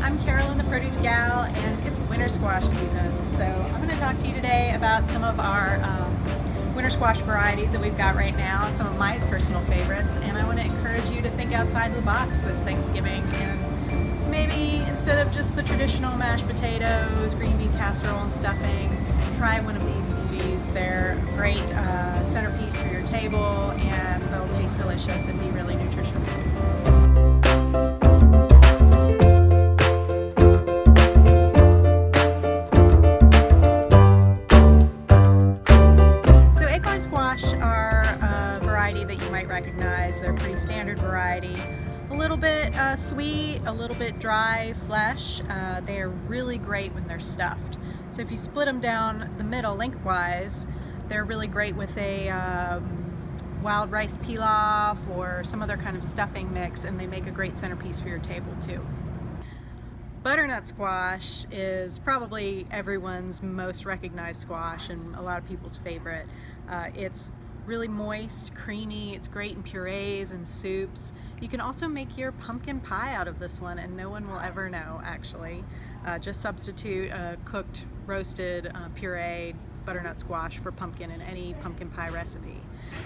I'm Carolyn, the produce gal, and it's winter squash season. So I'm going to talk to you today about some of our winter squash varieties that we've got right now, some of my personal favorites, and I want to encourage you to think outside the box this Thanksgiving and maybe instead of just the traditional mashed potatoes, green bean casserole and stuffing, try one of these beauties. They're a great centerpiece for your table and they'll taste delicious and be really nutritious. Are a variety that you might recognize. They're a pretty standard variety. A little bit sweet, a little bit dry flesh. They are really great when they're stuffed. So if you split them down the middle lengthwise, they're really great with a wild rice pilaf or some other kind of stuffing mix, and they make a great centerpiece for your table too. Butternut squash is probably everyone's most recognized squash and a lot of people's favorite. It's really moist, creamy, it's great in purees and soups. You can also make your pumpkin pie out of this one and no one will ever know actually. Just substitute a cooked, roasted, pureed butternut squash for pumpkin in any pumpkin pie recipe.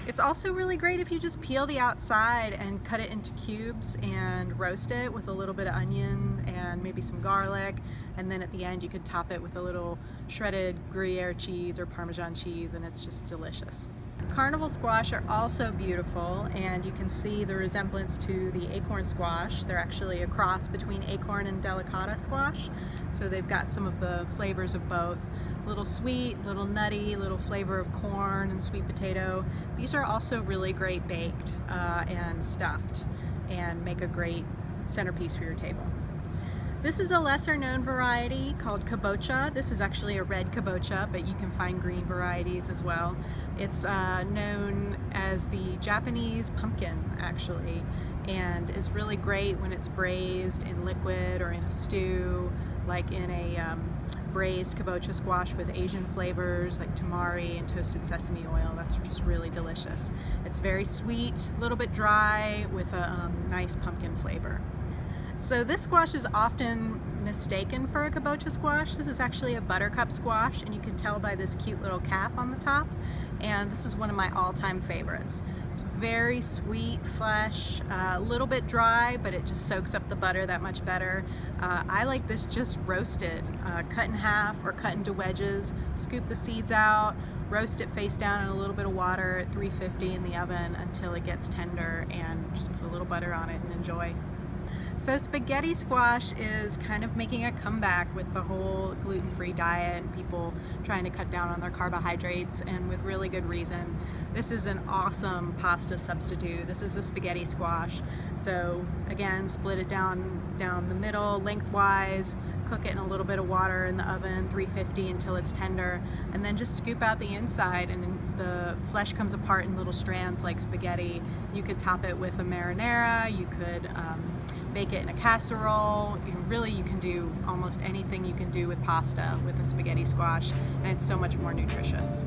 It's also really great if you just peel the outside and cut it into cubes and roast it with a little bit of onion and maybe some garlic, and then at the end you could top it with a little shredded Gruyere cheese or Parmesan cheese, and it's just delicious. Carnival squash are also beautiful, and you can see the resemblance to the acorn squash. They're actually a cross between acorn and delicata squash, so they've got some of the flavors of both. A little sweet, little nutty, little flavor of corn and sweet potato. These are also really great baked and stuffed and make a great centerpiece for your table. This is a lesser known variety called Kabocha. This is actually a red kabocha, but you can find green varieties as well. It's known as the Japanese pumpkin actually, and is really great when it's braised in liquid or in a stew, like in a braised kabocha squash with Asian flavors like tamari and toasted sesame oil. That's just really delicious. It's very sweet, a little bit dry with a nice pumpkin flavor. So this squash is often mistaken for a kabocha squash. This is actually a buttercup squash, and you can tell by this cute little cap on the top. And this is one of my all-time favorites. It's very sweet flesh, a little bit dry, but it just soaks up the butter that much better. I like this just roasted, cut in half or cut into wedges, scoop the seeds out, roast it face down in a little bit of water at 350 in the oven until it gets tender, and just put a little butter on it and enjoy. So spaghetti squash is kind of making a comeback with the whole gluten-free diet and people trying to cut down on their carbohydrates, and with really good reason. This is an awesome pasta substitute. This is a spaghetti squash. So again, split it down the middle lengthwise, cook it in a little bit of water in the oven, 350 until it's tender, and then just scoop out the inside, and the flesh comes apart in little strands like spaghetti. You could top it with a marinara, you could bake it in a casserole. You can do almost anything you can do with pasta with a spaghetti squash, and it's so much more nutritious.